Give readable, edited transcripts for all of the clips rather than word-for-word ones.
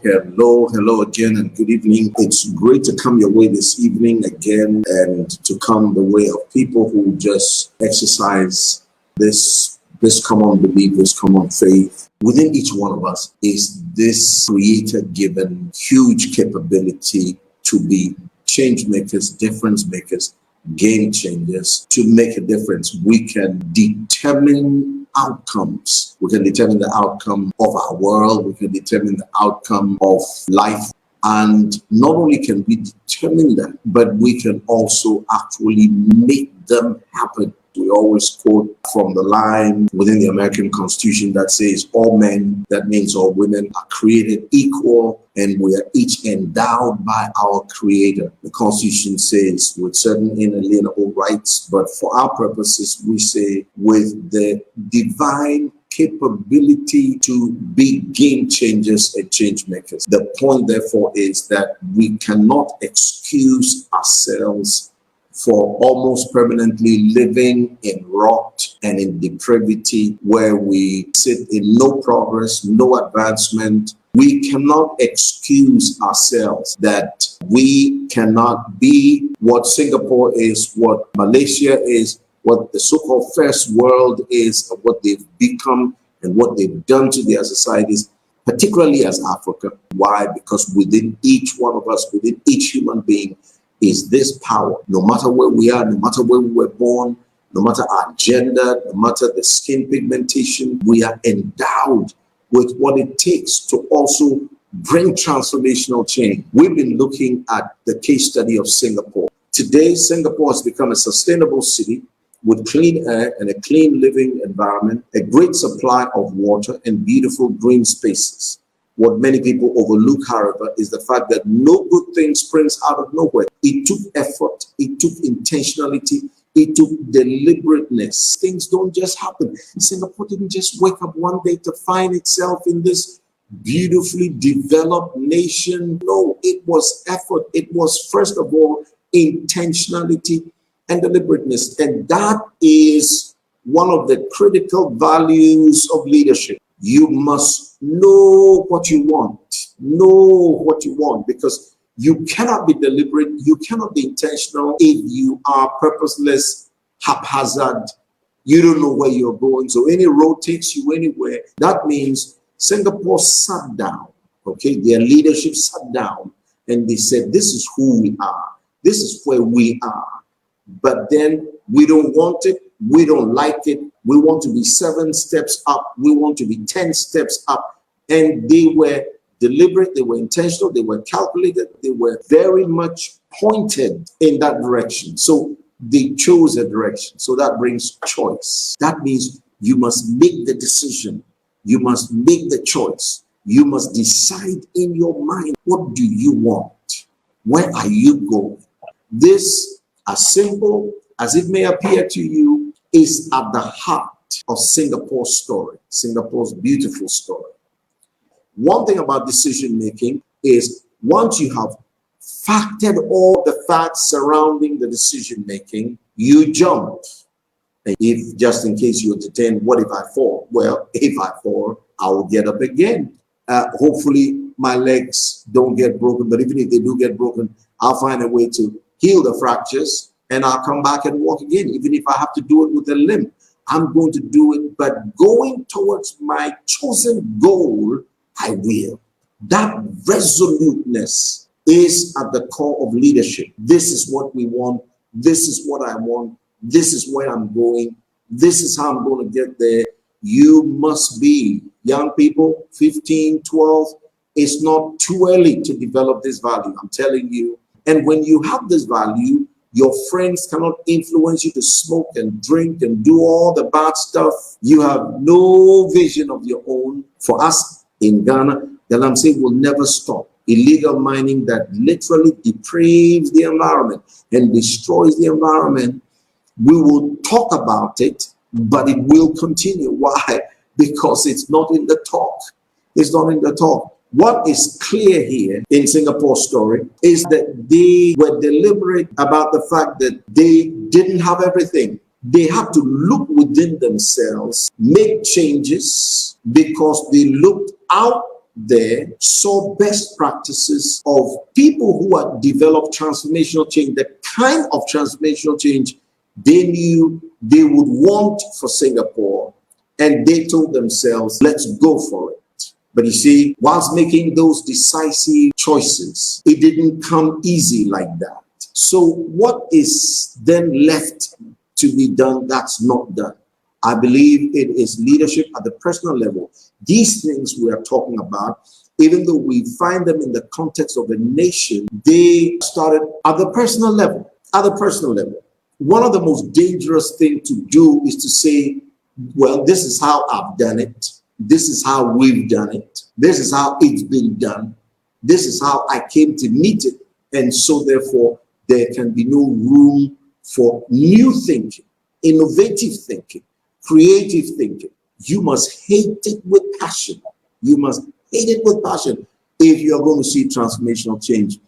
Hello again, and good evening. It's great to come your way this evening again and to come the way of people who just exercise this common belief, this common faith. Within each one of us is this creator given huge capability to be change makers, difference makers, game changers, to make a difference. We can determine outcomes. We can determine the outcome of our world. We can determine the outcome of life. And not only can we determine that, but we can also actually make them happen. We always quote from the line within the American Constitution that says all men, that means all women, are created equal and we are each endowed by our Creator. The Constitution says with certain inalienable rights, but for our purposes, we say with the divine capability to be game changers and change makers. The point, therefore, is that we cannot excuse ourselves for almost permanently living in rot and in depravity, where we sit in no progress, no advancement. We cannot excuse ourselves that we cannot be what Singapore is, what Malaysia is, what the so-called first world is, what they've become and what they've done to their societies, particularly as Africa. Why? Because within each one of us, within each human being, is this power. No matter where we are, no matter where we were born, no matter our gender, no matter the skin pigmentation, we are endowed with what it takes to also bring transformational change. We've been looking at the case study of Singapore. Today, Singapore has become a sustainable city with clean air and a clean living environment, a great supply of water and beautiful green spaces. What many people overlook, however, is the fact that no good thing springs out of nowhere. It took effort, it took intentionality, it took deliberateness. Things don't just happen. Singapore didn't just wake up one day to find itself in this beautifully developed nation. No, it was effort. It was, first of all, intentionality and deliberateness. And that is one of the critical values of leadership. You must know what you want, because you cannot be deliberate, you cannot be intentional if you are purposeless, haphazard. You don't know where you're going, so any road takes you anywhere. That means Singapore sat down, okay, their leadership sat down and they said, this is who we are, this is where we are, but then we don't want it, we don't like it, we want to be 7 steps up, we want to be 10 steps up. And they were deliberate, they were intentional, they were calculated, they were very much pointed in that direction. So they chose a direction. So that brings choice. That means you must make the decision, you must make the choice, you must decide in your mind, what do you want? Where are you going? This, as simple as it may appear to you, is at the heart of Singapore's story, Singapore's beautiful story. One thing about decision making is once you have factored all the facts surrounding the decision making, you jump. And if, just in case you entertain, what if I fall? Well, if I fall, I will get up again. Hopefully my legs don't get broken, but even if they do get broken, I'll find a way to heal the fractures and I'll come back and walk again. Even if I have to do it with a limp, I'm going to do it, but going towards my chosen goal, I will. That resoluteness is at the core of leadership. This is what we want. This is what I want. This is where I'm going. This is how I'm going to get there. You must be, young people, 15, 12, it's not too early to develop this value, I'm telling you. And when you have this value, your friends cannot influence you to smoke and drink and do all the bad stuff. You have no vision of your own. For us in Ghana, the Galamsey will never stop. Illegal mining that literally depraves the environment and destroys the environment. We will talk about it, but it will continue. Why? Because it's not in the talk. It's not in the talk. What is clear here in Singapore's story is that they were deliberate about the fact that they didn't have everything. They had to look within themselves, make changes, because they looked out there saw best practices of people who had developed transformational change, the kind of transformational change they knew they would want for Singapore, and they told themselves, let's go for it. But you see, whilst making those decisive choices, it didn't come easy like that. So what is then left to be done that's not done? I believe it is leadership at the personal level. These things we are talking about, even though we find them in the context of a nation, they started at the personal level. At the personal level. One of the most dangerous things to do is to say, well, this is how I've done it. This is how we've done it. This is how it's been done. This is how I came to meet it. And so therefore, there can be no room for new thinking, innovative thinking, creative thinking. You must hate it with passion. You must hate it with passion if you're going to see transformational change.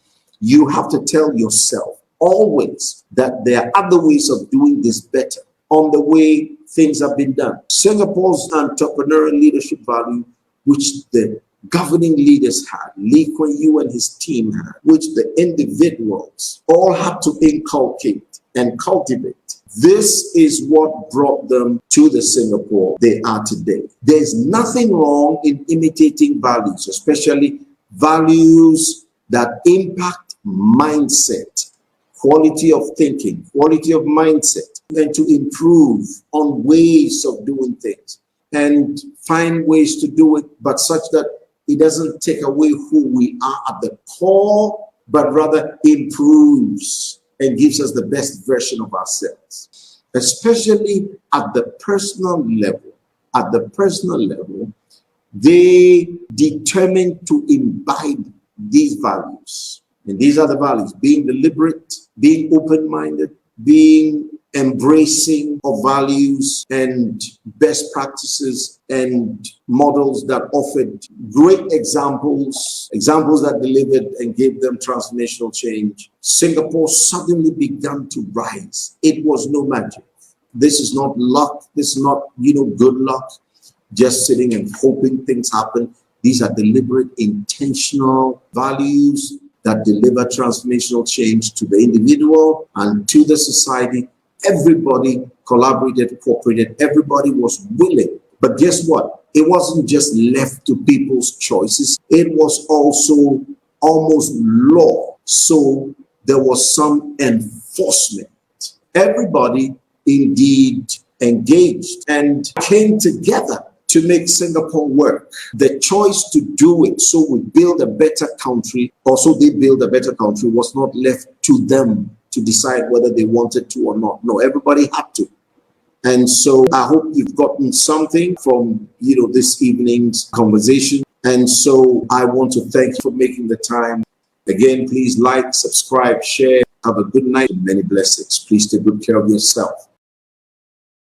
You have to tell yourself always that there are other ways of doing this better on the way things have been done. Singapore's entrepreneurial leadership value, which the governing leaders had, Lee Kuan Yew and his team had, which the individuals all had to inculcate and cultivate. This is what brought them to the Singapore they are today. There's nothing wrong in imitating values, especially values that impact mindset, quality of thinking, quality of mindset, and to improve on ways of doing things and find ways to do it, but such that it doesn't take away who we are at the core, but rather improves and gives us the best version of ourselves. Especially at the personal level. At the personal level, they determined to imbibe these values. And these are the values: being deliberate, being open-minded, being embracing of values and best practices and models that offered great examples that delivered and gave them transformational change. Singapore suddenly began to rise. It was no magic. This is not luck. This is not, good luck, just sitting and hoping things happen. These are deliberate, intentional values that deliver transformational change to the individual and to the society. Everybody collaborated, cooperated, everybody was willing. But guess what? It wasn't just left to people's choices. It was also almost law. So there was some enforcement. Everybody indeed engaged and came together to make Singapore work. The choice to do it, so we build a better country, or so they build a better country, was not left to them to decide whether they wanted to or not. No, everybody had to. And so I hope you've gotten something from, this evening's conversation. And so I want to thank you for making the time. Again, please like, subscribe, share. Have a good night and many blessings. Please take good care of yourself.